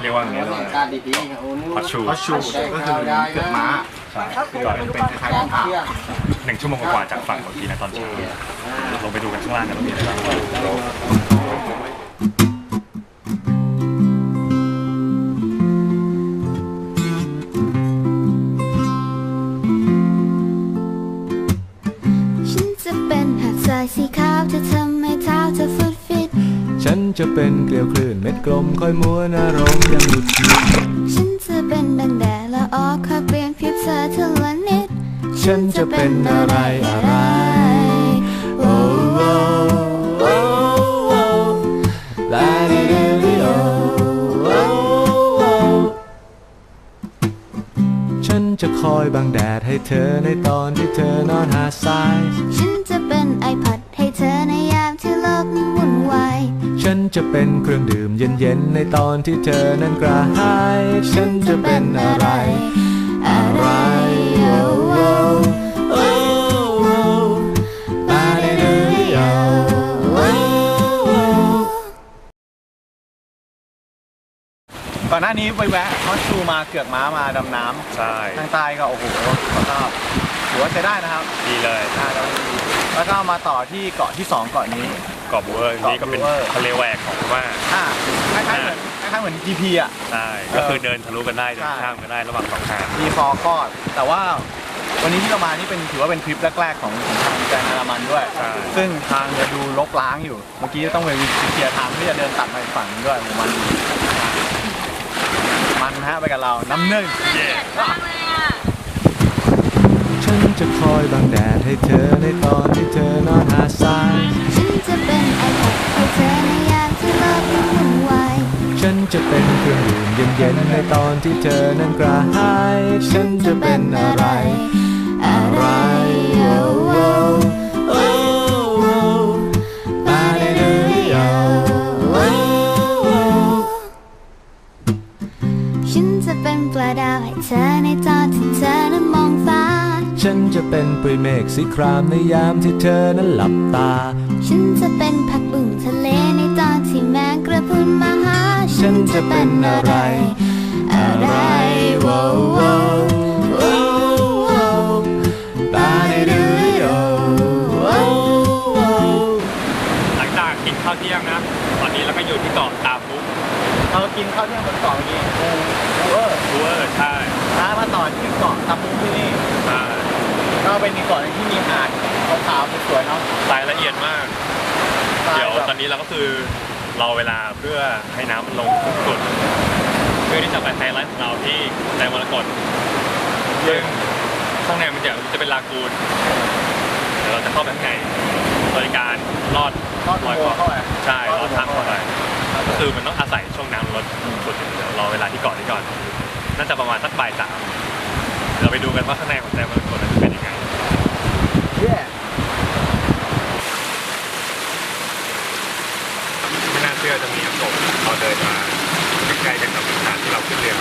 เรียกว่าไงพัชชูก็คือเกือกม้าก่อนเป็นคล้ายๆผ้า1 ชั่วโมงกว่าจากฝั่งเมื่อกี้นะตอนเช้าลงไปดูกันข้างล่างกันมีอะไรบ้างสีขาวจะทำให้เท้าเธอฟุดฟิตฉันจะเป็นเกลียวคลื่นเม็ดกลมคอยม้วนอารมณ์ยังหยุดคิดฉันจะเป็นดังแดดละออกคอยเปลี่ยนผิวเธอทีละนิดฉันจะเป็นอะไรอะไรโอ้โอ้โอ้โอ้ลาดิดิดิโอ้โอ้โอ้ฉันจะคอยบังแดดให้เธอในตอนที่เธอนอนหาดทรายฉันจะเป็นไอพัดให้เธอในยามที่โลกนั้นวุ่นวายฉันจะเป็นเครื่องดื่มเย็นๆในตอนที่เธอนั้นกระหายฉันจะเป็นอะไรอะไรโอ้โอ้โอ้โอ้บาดิดูโอ้โอ้โอ้ก่อนหน้านี้ไปแวะฮอตชูมาเกือกม้ามาดำน้ำใช่ทางใต้ก็โอ้โหสภาพถือว่าใช้ได้นะครับดีเลยแล้วก็มาต่อที่เกาะที่2เกาะนี้เกาะบูเวอร์นี่ก็เป็นทะเลแหวกของพม่าคล้ายๆเหมือน GP อ่ะใช่ก็คือเดินทะลุกันได้เดินข้ามกันได้ระหว่าง2ทางมีฟอร์ก็แต่ว่าวันนี้ที่เรามานี่ถือว่าเป็นทริปแรกๆของทางแกรนด์อารามันด้วยซึ่งทางจะดูรกร้างอยู่เมื่อกี้ต้องไปเคลียร์ทางที่จะเดินตัดไปฝั่งด้วยมันฮะไปกับเราน้ำนึ่งฉันจะคอยบังแดดให้เธอในตอนที่เธอนอนหาดทรายฉันจะเป็นไอพัดให้เธอในยามที่โลกนั้นวุ่นวายฉันจะเป็นเครื่องดื่มเย็นๆในตอนที่เธอนั้นกระหายฉันจะเป็นอะไรอะไรโอ้โอ้โอ้โอ้บาดิดูโอ้โอ้โอ้ฉันจะเป็นปลาดาวให้เธอในตอนที่เธอนั้นมองฟ้าฉันจะเป็นปริเมฆสีครามในยามที่เธอนั้นหลับตาฉันจะเป็นผักบุ้งทะเลในตอนที่แมงกระพรุนมาหาฉันจะเป็นอะไรอะไรโอ้โอ้โอ้โอ้บาดิดูโอ้โอ้โอ้หลังจากกินข้าวเที่ยงนะตอนนี้เราก็อยู่ที่เกาะตาปุ๊เรากินข้าวเที่ยงบนเกาะนี้บูเวอร์ใช่มาต่อที่เกาะตาปุ๊ที่นี่ก็เป็นอีกเกาะนึงที่มีหาดขาวๆสวยๆเนาะรายละเอียดมากเดี๋ยวตอนนี้เราก็คือรอเวลาเพื่อให้น้ำมันลงทุกจุดเพื่อที่จะไปไฮไลท์ของเราที่แดนมรกตซึ่งข้างในมันจะเป็นลากูนเดี๋ยวเราจะเข้าไปข้างในโดยการลอดลอยคอเข้าไปใช่ลอดทางเข้าไปก็คือมันต้องอาศัยช่วงน้ำลดสุดเดี๋ยวรอเวลาที่เกาะนี้ก่อนน่าจะประมาณสักบ่าย 3เราไปดูกันว่าข้างในของแดนมรกตจะเป็นยังไงไม่น่าเชื่อจะมีน้ำตกเราเดินมาใกล้ๆกันกับสถานที่เราขึ้นเรือ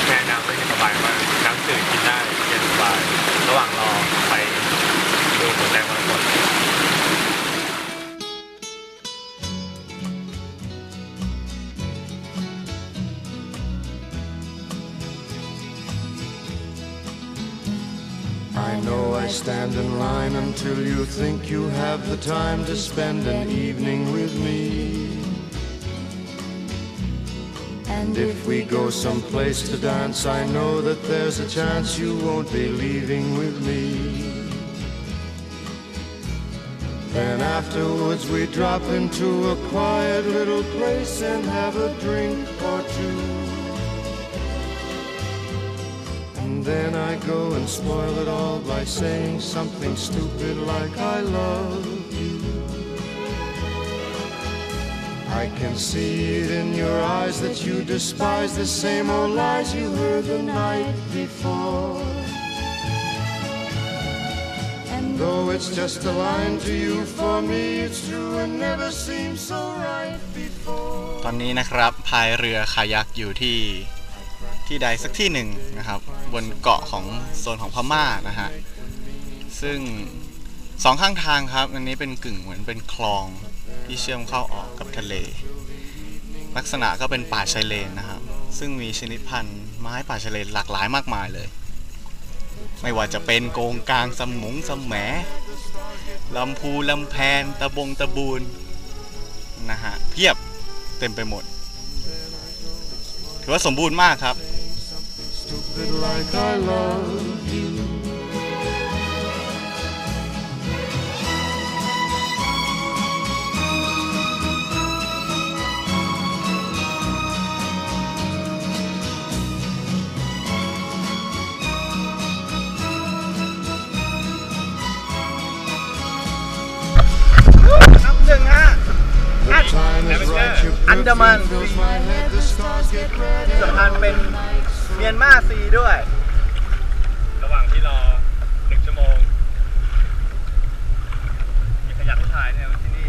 แม่น้ำก็ยังสบายมากน้ำจืดกินได้เย็นสบายระหว่างรอไปดูแดนมรกตI know I stand in line until you think you have the time to spend an evening with me. And if we go someplace to dance, I know that there's a chance you won't be leaving with me. Then afterwards we drop into a quiet little place and have a drink or two.And then I go and spoil it all by saying something stupid like I love you. I can see it in your eyes that you despise the same old lies you heard the night before. And though it's just a line to you, for me it's true and never seemed so right before. ตอนนี้นะครับพายเรือคายักอยู่ที่ใดสักที่หนึ่งนะครับบนเกาะของโซนของพม่านะฮะซึ่ง2ข้างทางครับอันนี้เป็นเหมือนเป็นคลองที่เชื่อมเข้าออกกับทะเลลักษณะก็เป็นป่าชายเลนนะครับ ซึ่งมีชนิดพันธุ์ไม้ป่าชายเลนหลากหลายมากมายเลย ไม่ว่าจะเป็นโกงกลางสมงสมแหมลำพูลำแพนตะบงตะบูนนะฮะเพียบเต็มไปหมด ถือว่าสมบูรณ์มากครับ น้ำหนึ่งฮะอันดามันสำคัญเป็นเมียนมาซีด้วย ระหว่างที่รอ1 ชั่วโมงมีขยะผู้ชายเนี่ยที่นี่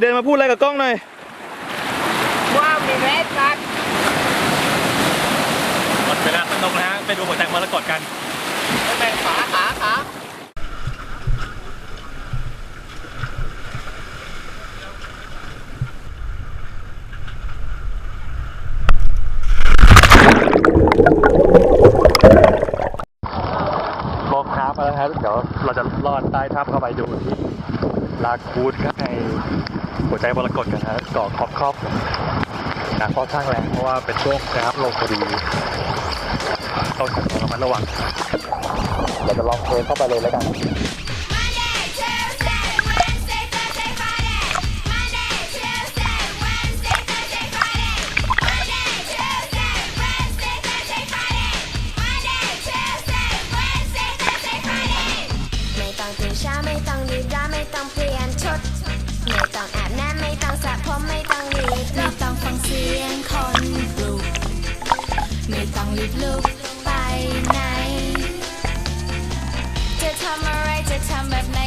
เดินมาพูดอะไรกับกล้องหน่อยว้าวมีเรสครับหมดเวลาสนุกนะฮะไปดูหัวใจมรกตกันไปขาลงน้ำมาแล้วครับเดี๋ยวเราจะลอดใต้ถ้ำเข้าไปดูที่ลาคูดข้างในหัวใจมรกตกันนะเกาะคอบน้ำค่อนข้างแรงเพราะว่าเป็นช่วงน้ำลงพอดีต้องระมัดระวังเราจะลองเทเข้าไปเลยแล้วกันไม่ต้องรีบร้อนไม่ต้องเปลี่ยนชุดไม่ต้องอาบน้ำไม่ต้องสระผมไม่ต้องรีบไม่ต้องฟังเสียงคนปลุกไม่ต้องรีบลุกไปไหนจะทำอะไรจะทำแบบไหน